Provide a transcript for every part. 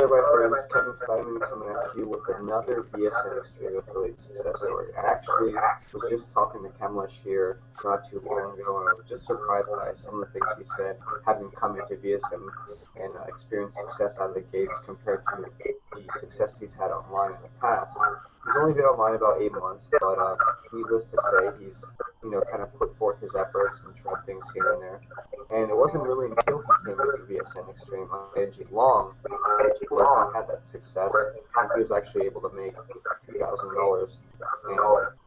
there, my friends. Kevin Simon coming at you with another VSN Extreme Affiliate success story. I actually was just talking to Kamlesh here not too long ago, and I was just surprised by some of the things he said, having come into VSN and experienced success out of the gates compared to the success he's had online in the past. He's only been online about 8 months, but needless to say, he's kind of put forth his efforts and tried things here and there. And it wasn't really until he came into VSN Extreme on Edgy Long where he had that success, and he was actually able to make $2,000. And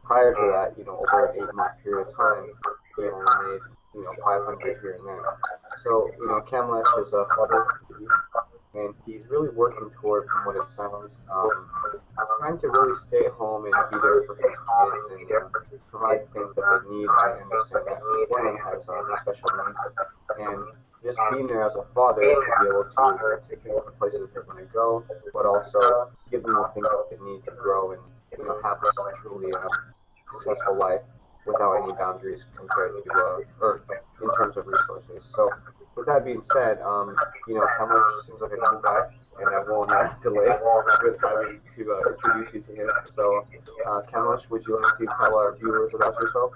prior to that, over an 8-month period of time, he only made 500 here and there. So Kamlesh is a father, and he's really working toward, from what it sounds, trying to really stay at home and be there for his kids and provide things that they need. I understand that one of them has special needs, and just being there as a father to be able to take care of the places they're going to go, but also give them the things that they need to grow and have a truly successful life without any boundaries compared to or in terms of resources. So with that being said, Kamlesh seems like a cool guy, and I won't delay with having to introduce you to him. So, Kamlesh, would you like to tell our viewers about yourself?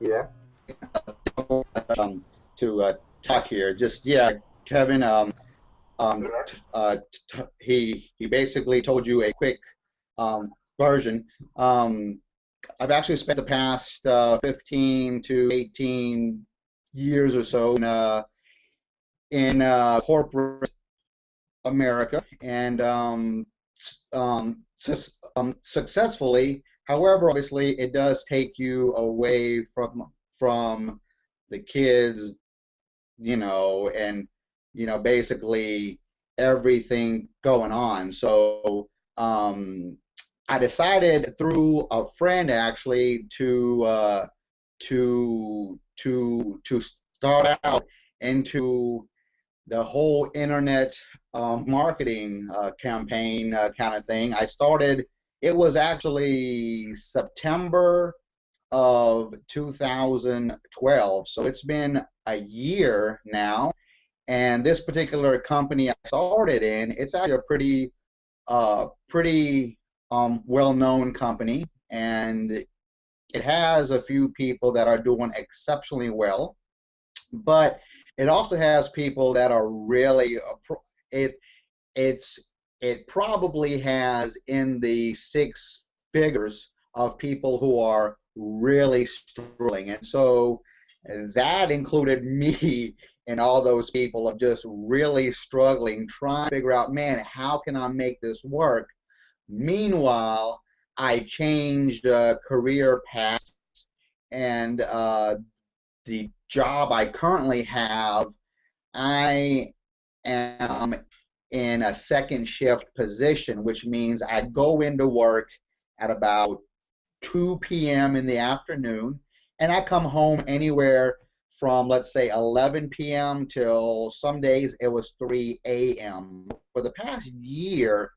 Yeah. To talk here. Just yeah, Kevin. He basically told you a quick version. I've actually spent the past 15 to 18 years or so in corporate America, and successfully. However, obviously, it does take you away from the kids, and basically everything going on. So I decided through a friend actually to start out into the whole internet marketing campaign kind of thing. I started. It was actually September of 2012, so it's been a year now. And this particular company I started in, it's actually a pretty well-known company, and it has a few people that are doing exceptionally well, but it also has people that are really it probably has in the 6 figures of people who are really struggling, and so that included me and all those people of just really struggling, trying to figure out, man, how can I make this work? Meanwhile, I changed career paths, and the job I currently have, I am in a second shift position, which means I go into work at about 2 p.m. in the afternoon, and I come home anywhere from, let's say, 11 p.m. till some days it was 3 a.m. For the past year,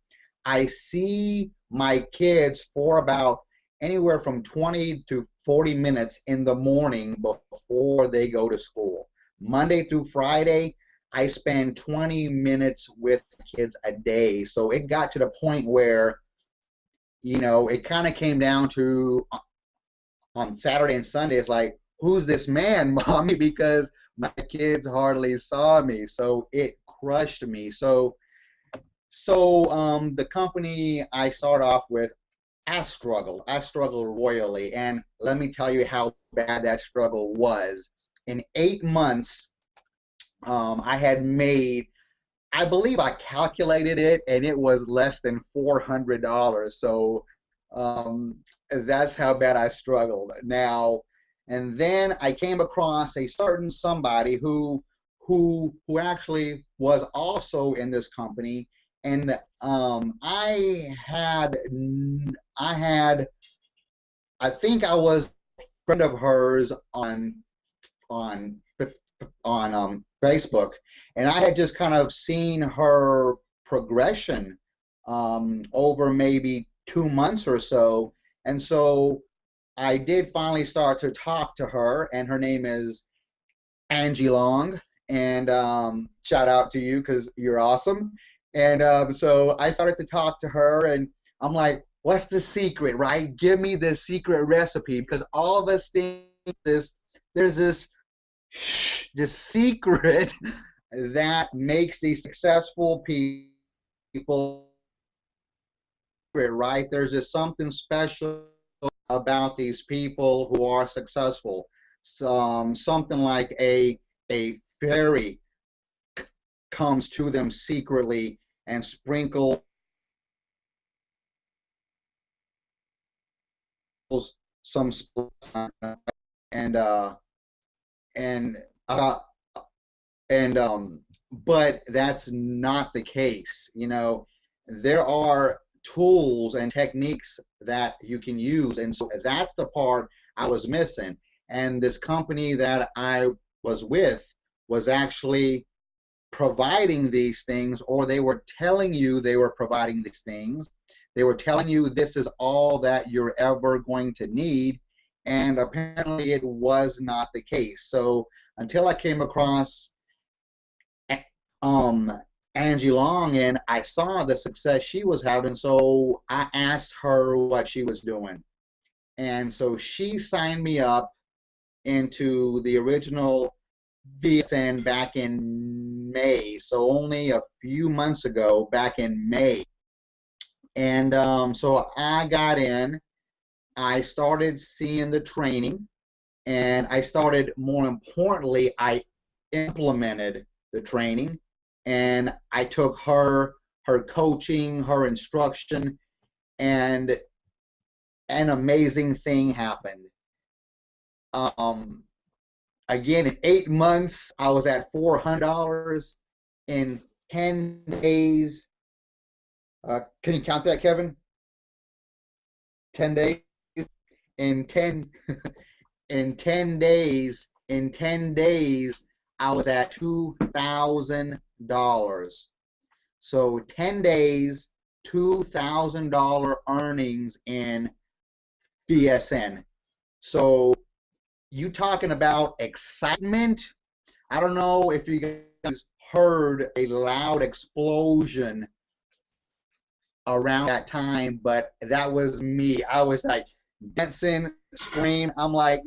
I see my kids for about anywhere from 20 to 40 minutes in the morning before they go to school. Monday through Friday, I spend 20 minutes with kids a day. So it got to the point where, it kind of came down to on Saturday and Sunday, it's like, who's this man, mommy? Because my kids hardly saw me. So it crushed me. So the company I started off with, I struggled royally, and let me tell you how bad that struggle was. In 8 months, I had made, I believe I calculated it, and it was less than $400. So that's how bad I struggled. Now, and then I came across a certain somebody who actually was also in this company, and I think I was a friend of hers on Facebook, and I had just kind of seen her progression over maybe 2 months or so, and so I did finally start to talk to her, and her name is Angie Long. And shout out to you because you're awesome. And so I started to talk to her, and I'm like, what's the secret, right? Give me the secret recipe because all of us think there's this secret that makes these successful people, right? There's just something special about these people who are successful. Something like a fairy comes to them secretly and sprinkles some and and uh, and but that's not the case. There are tools and techniques that you can use, and so that's the part I was missing. And this company that I was with was actually providing these things, or they were telling you they were providing these things. They were telling you this is all that you're ever going to need, and apparently it was not the case. So until I came across um, Angie Long and I saw the success she was having, so I asked her what she was doing. And so she signed me up into the original VSN back in May, so only a few months ago, back in May. And so I got in, I started seeing the training, and I started, more importantly, I implemented the training, and I took her coaching, her instruction, and an amazing thing happened. Um, Again, in 8 months, I was at $400. In 10 days, can you count that, Kevin? 10 days? In 10, in 10 days, I was at $2,000. So 10 days, $2,000 earnings in VSN. So you talking about excitement? I don't know if you guys heard a loud explosion around that time, but that was me. I was like dancing, screaming. I'm like,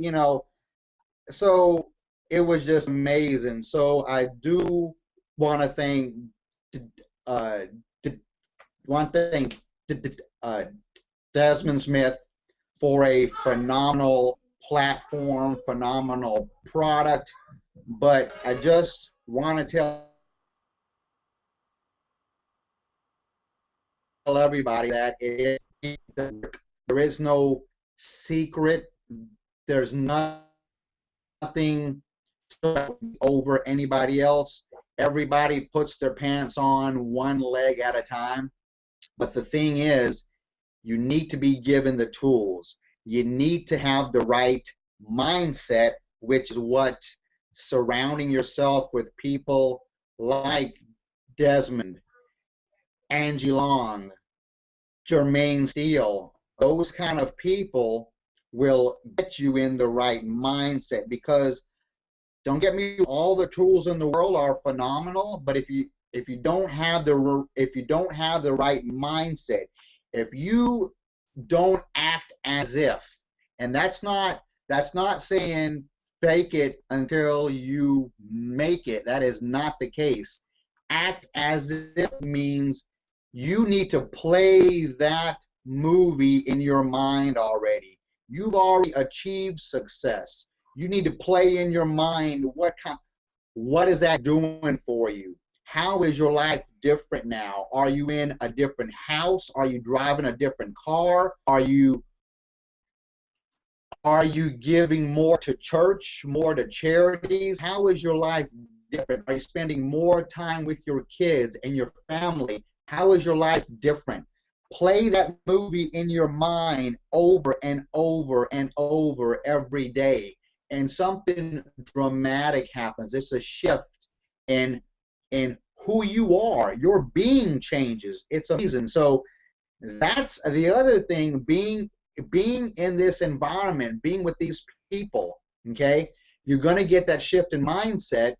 so it was just amazing. So I do want to thank, uh, uh, Desmond Smith for a phenomenal platform, phenomenal product. But I just want to tell everybody that there is no secret. There's nothing over anybody else. Everybody puts their pants on one leg at a time. But the thing is, you need to be given the tools. You need to have the right mindset, which is what surrounding yourself with people like Desmond, Angie Long, Jermaine Steele, those kind of people will get you in the right mindset. Because don't get me, all the tools in the world are phenomenal, but if you don't have the right mindset, if you don't act as if, and that's not saying fake it until you make it. That is not the case. Act as if means you need to play that movie in your mind already. You've already achieved success. You need to play in your mind what is that doing for you? How is your life different now? Are you in a different house? Are you driving a different car? Are you giving more to church, more to charities? How is your life different? Are you spending more time with your kids and your family? How is your life different? Play that movie in your mind over and over and over every day, and something dramatic happens. It's a shift in who you are. Your being changes. It's amazing. So that's the other thing. being in this environment, being with these people, okay, you're going to get that shift in mindset,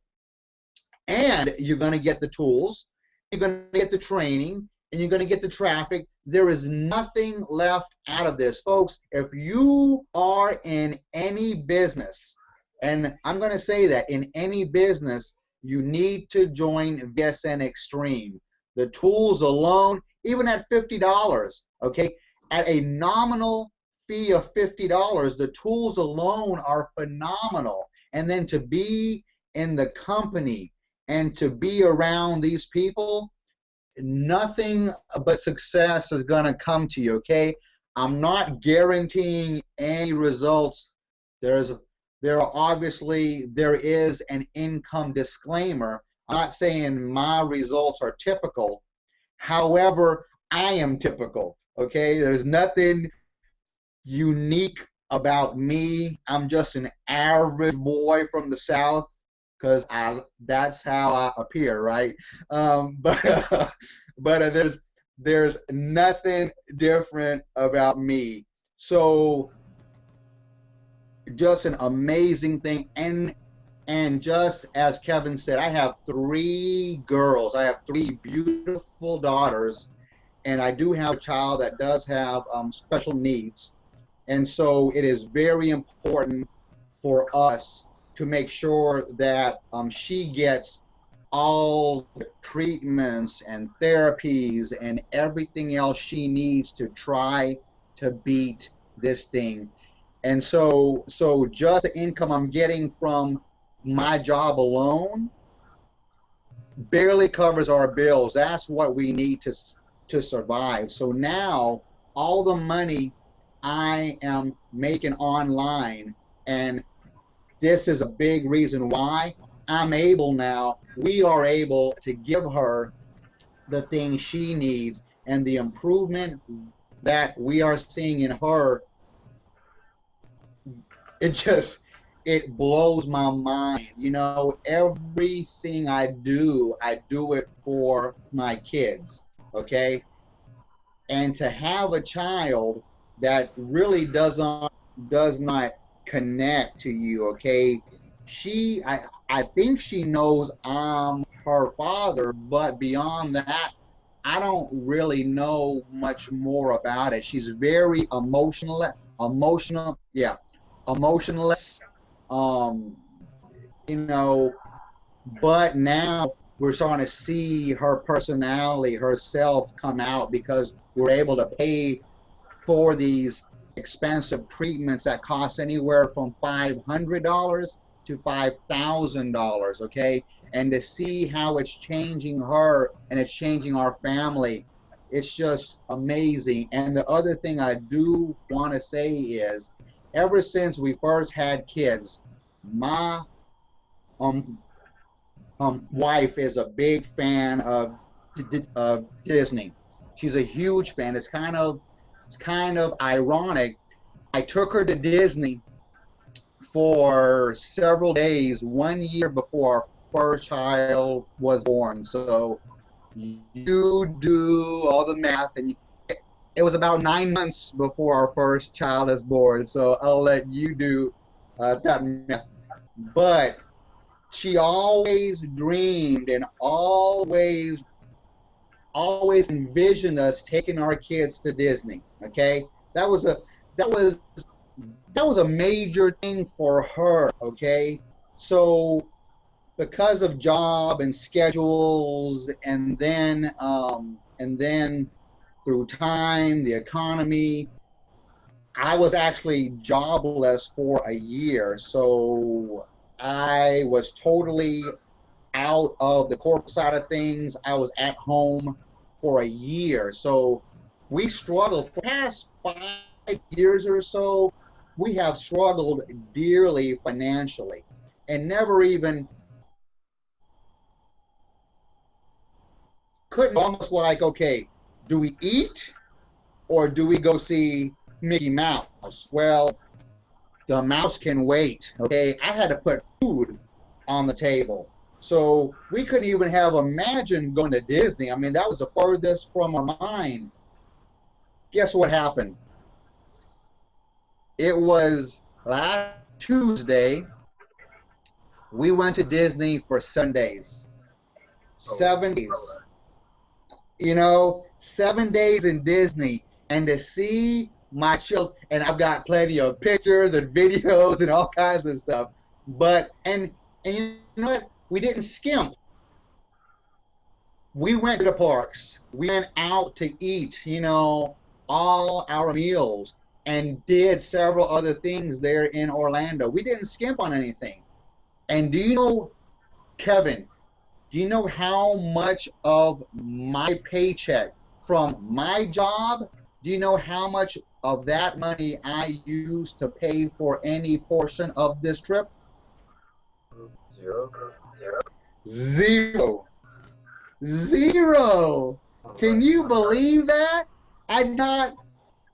and you're going to get the tools, you're going to get the training, and you're going to get the traffic. There is nothing left out of this, folks. If you are in any business, and I'm going to say that in any business, you need to join VSN Extreme. The tools alone, even at $50, okay, at a nominal fee of $50, the tools alone are phenomenal. And then to be in the company and to be around these people, nothing but success is going to come to you, okay? I'm not guaranteeing any results. There is an income disclaimer. I'm not saying my results are typical. However, I am typical, okay? There's nothing unique about me. I'm just an average boy from the South, because that's how I appear, right? But there's nothing different about me. So just an amazing thing. And just as Kevin said, I have 3 girls. I have 3 beautiful daughters, and I do have a child that does have special needs. And so it is very important for us to make sure that she gets all the treatments and therapies and everything else she needs to try to beat this thing. And so just the income I'm getting from my job alone barely covers our bills. That's what we need to survive. So now all the money I am making online, and this is a big reason why we are able to give her the things she needs, and the improvement that we are seeing in her, it blows my mind. You know, everything I do it for my kids, okay? And to have a child that really does not connect to you, okay? I think she knows I'm her father, but beyond that, I don't really know much more about it. She's very emotionless, um, you know, but now we're starting to see her personality, herself come out, because we're able to pay for these expensive treatments that cost anywhere from $500 to $5,000, okay? And to see how it's changing her and it's changing our family, it's just amazing. And the other thing I do want to say is, ever since we first had kids, my wife is a big fan of Disney. She's a huge fan. It's kind of ironic. I took her to Disney for several days 1 year before our first child was born. So you do all the math, and it was about 9 months before our first child is born. So I'll let you do that math. But she always dreamed and always envisioned us taking our kids to Disney. Okay, that was a major thing for her. Okay, so because of job and schedules, and then through time, the economy, I was actually jobless for a year. So I was totally out of the corporate side of things. I was at home for a year. So we struggled for the past 5 years or so. We have struggled dearly financially, and never even couldn't, almost like, okay, do we eat or do we go see Mickey Mouse? Well, the mouse can wait, okay? I had to put food on the table. So we couldn't even have imagined going to Disney. I mean, that was the furthest from our mind. Guess what happened? It was last Tuesday. We went to Disney for 7 days. Oh, 7 days. You know, 7 days in Disney, and to see my children, and I've got plenty of pictures and videos and all kinds of stuff. But and you know what? We didn't skimp. We went to the parks. We went out to eat, all our meals, and did several other things there in Orlando. We didn't skimp on anything. And do you know, Kevin, do you know how much of my paycheck from my job, do you know how much of that money I used to pay for any portion of this trip? zero. Zero. Zero. Oh Can my you God. believe that? I not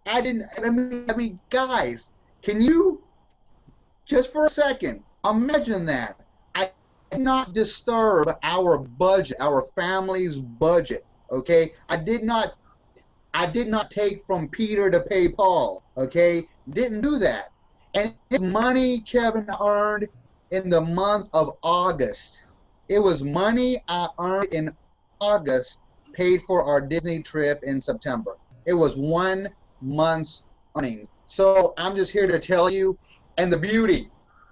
I didn't I mean guys, can you just for a second imagine that? I did not disturb our budget, our family's budget, okay? I did not take from Peter to pay Paul, okay? Didn't do that. And it's money Kevin earned in the month of August. It was money I earned in August paid for our Disney trip in September. It was 1 month's earnings. So I'm just here to tell you, and the beauty,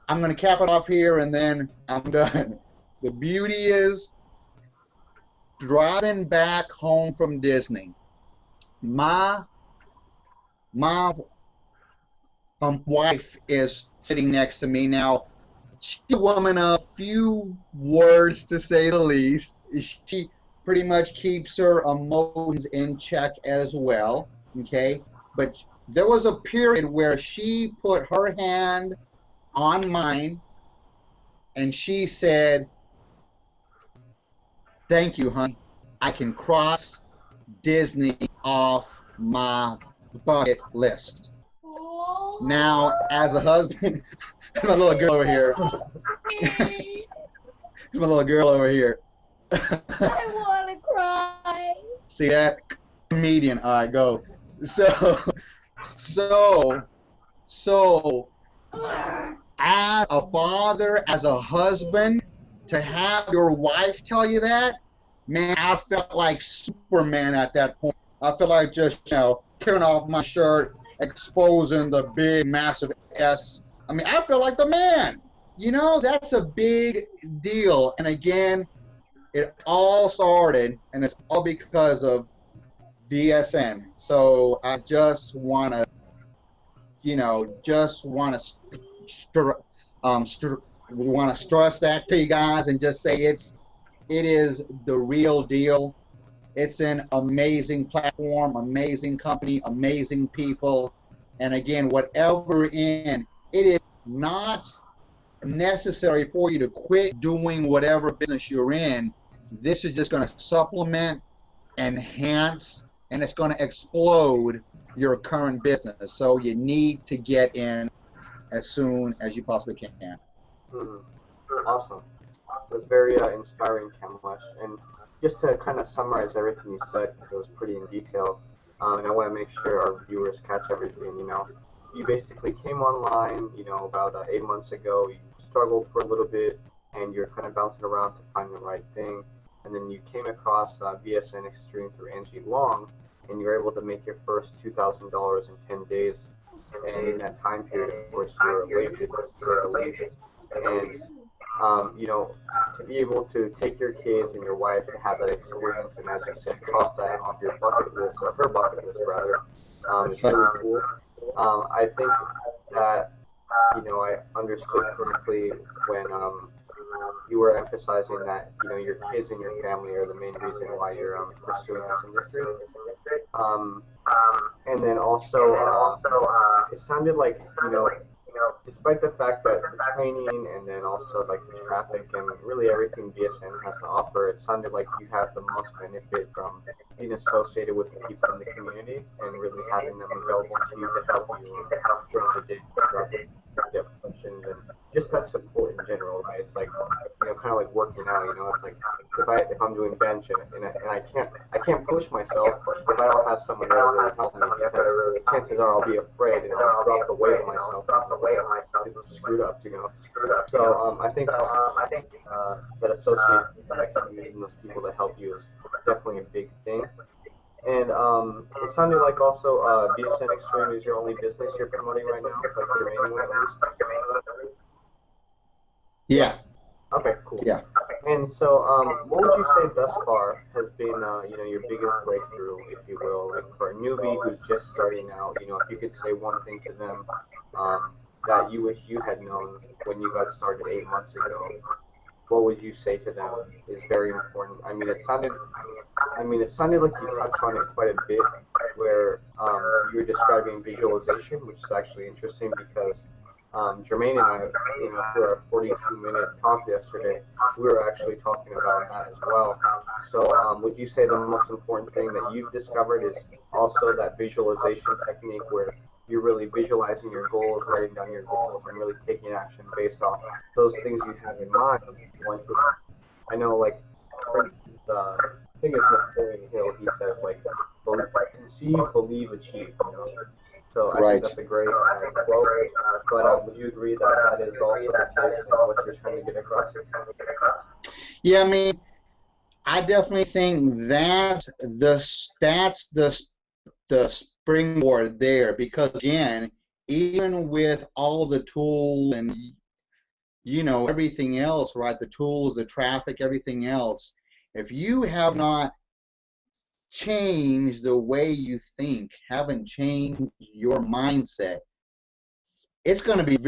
I'm going to cap it off here and then I'm done. The beauty is driving back home from Disney. My my wife is sitting next to me now. She's a woman of few words, to say the least. She pretty much keeps her emotions in check as well. Okay, but there was a period where she put her hand on mine and she said, "Thank you, honey. I can cross Disney off my bucket list." Now, as a husband, my little girl over here. It's my little girl over here. I want to cry. See that? Comedian. All right, go. So, so, so, as a father, as a husband, to have your wife tell you that, man, I felt like Superman at that point. I felt like just, tearing off my shirt, exposing the big, massive S. I mean, I felt like the man. That's a big deal. And again, it all started, and it's all because of VSN. So I just want to, just want to want to stress that to you guys and just say it is the real deal. It's an amazing platform, amazing company, amazing people. And again, whatever you're in, it is not necessary for you to quit doing whatever business you're in. This is just going to supplement, enhance, and it's going to explode your current business. So you need to get in as soon as you possibly can. Awesome. It was very inspiring, Kamlesh. And just to kind of summarize everything you said, because it was pretty in detail, and I want to make sure our viewers catch everything. You basically came online, about 8 months ago. You struggled for a little bit, and you're kind of bouncing around to find the right thing. And then you came across VSN Extreme through Angie Long, and you were able to make your first $2,000 in 10 days. And in that time period, of course, you were elated, to say the least. And to be able to take your kids and your wife to have that experience, and as you said, cross that off your bucket list, or her bucket list rather, That's is right. really cool. I think that I understood correctly when you were emphasizing that your kids and your family are the main reason why you're pursuing this industry. Um, and then also, it sounded like despite the fact that the training and then also like the traffic and really everything BSN has to offer, it sounded like you have the most benefit from being associated with the people in the community and really having them available to you to help you throughout the day. Correct? in-depth questions and just that support in general, right? It's like, kind of like working out, it's like if I'm doing bench and I can't push myself if I don't have someone there to really help me because chances are I'll be afraid and I'll drop the weight on myself and it's screwed up. So that association and meeting those people that help you is definitely a big thing. And it sounded like also VSN Extreme is your only business you're promoting right now, like your main one at least. Yeah. Okay, cool. Yeah. And so, what would you say thus far has been, your biggest breakthrough, if you will, like for a newbie who's just starting out? If you could say one thing to them that you wish you had known when you got started 8 months ago, what would you say to them is very important? It sounded like you touched on it quite a bit, where you were describing visualization, which is actually interesting because Jermaine and I, through our 42-minute talk yesterday, we were actually talking about that as well. So, would you say the most important thing that you've discovered is also that visualization technique where you're really visualizing your goals, writing down your goals, and really taking action based off those things you have in mind? I know, like, for instance, I think it's Napoleon Hill. He says, like, conceive, believe, achieve. So I think Right. that's a great quote. But would you agree that that is also the case in what you're trying to get across? Yeah, I definitely think that's the springboard there because again, even with all the tools and everything else, right? The tools, the traffic, everything else. If you have not changed the way you think, haven't changed your mindset, it's going to be,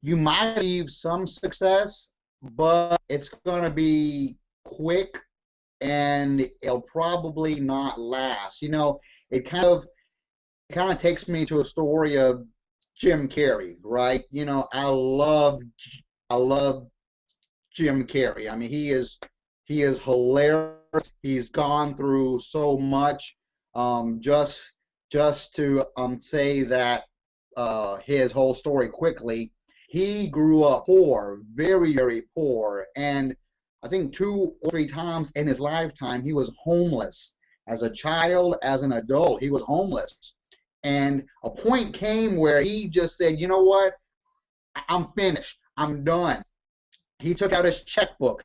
you might achieve some success, but it's going to be quick and it'll probably not last. It kind of takes me to a story of Jim Carrey, right? I love Jim Carrey. He is hilarious. He's gone through so much. Just to say that his whole story quickly. He grew up poor, very very poor, and I think 2 or 3 times in his lifetime he was homeless. As a child, as an adult, he was homeless. And a point came where he just said, you know what? I'm finished. I'm done. He took out his checkbook.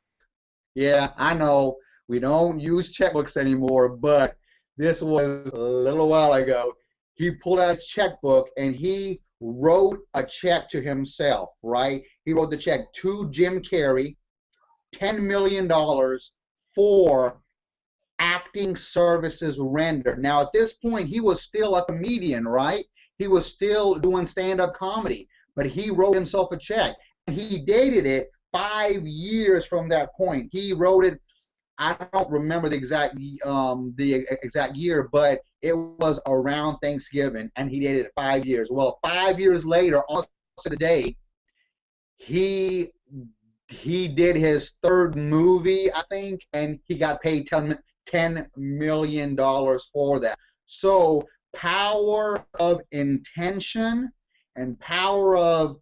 Yeah, I know we don't use checkbooks anymore, but this was a little while ago. He pulled out his checkbook and he wrote a check to himself, right? He wrote the check to Jim Carrey, $10 million for acting services rendered. Now, at this point, he was still a comedian, right? He was still doing stand-up comedy, but he wrote himself a check. And he dated it 5 years from that point. He wrote it. I don't remember the exact year, but it was around Thanksgiving, and he dated it 5 years. Well, 5 years later, on the day, he did his third movie, I think, and he got paid $10 million for that. So power of intention and power of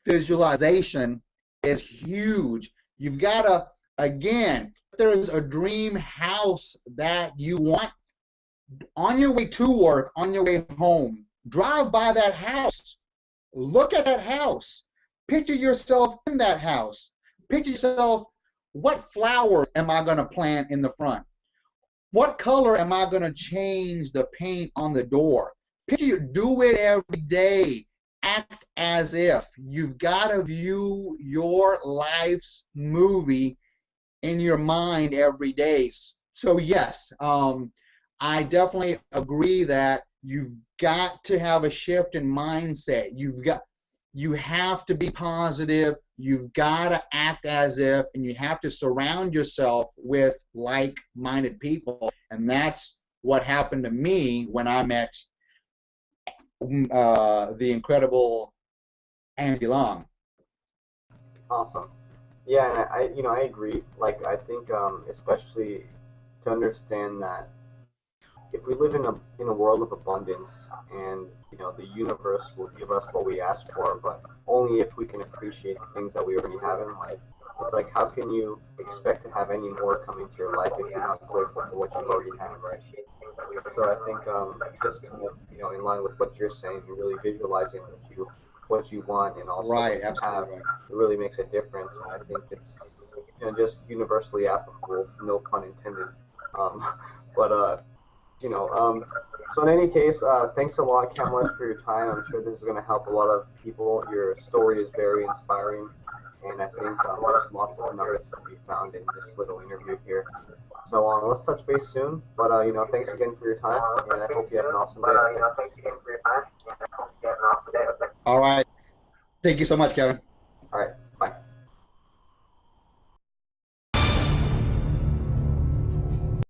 visualization is huge. You've got to, again, if there's a dream house that you want, on your way to work, on your way home, drive by that house. Look at that house. Picture yourself in that house. Picture yourself, what flowers am I going to plant in the front? What color am I going to change the paint on the door? Do it every day. Act as if. You've got to view your life's movie in your mind every day. So yes, I definitely agree that you've got to have a shift in mindset. You have to be positive. You've got to act as if, and you have to surround yourself with like-minded people. And that's what happened to me when I met the incredible Andy Long. Awesome. Yeah, and I agree. Like, I think, especially to understand that if we live in a world of abundance, and you know the universe will give us what we ask for, but only if we can appreciate the things that we already have in life. It's like, how can you expect to have any more come into your life if you're not grateful for what you already have, right? So I think just kind of, you know, in line with what you're saying, you're really visualizing what you want and also what Right, you have. absolutely right. It really makes a difference, and I think it's, you know, just universally applicable, no pun intended. Um, but you know, so in any case, thanks a lot, Kamlesh, for your time. I'm sure this is going to help a lot of people. Your story is very inspiring, and I think there's lots of nuggets to be found in this little interview here. So let's touch base soon. But you know, thanks again for your time, and I hope you have an awesome day. All right. Thank you so much, Kevin.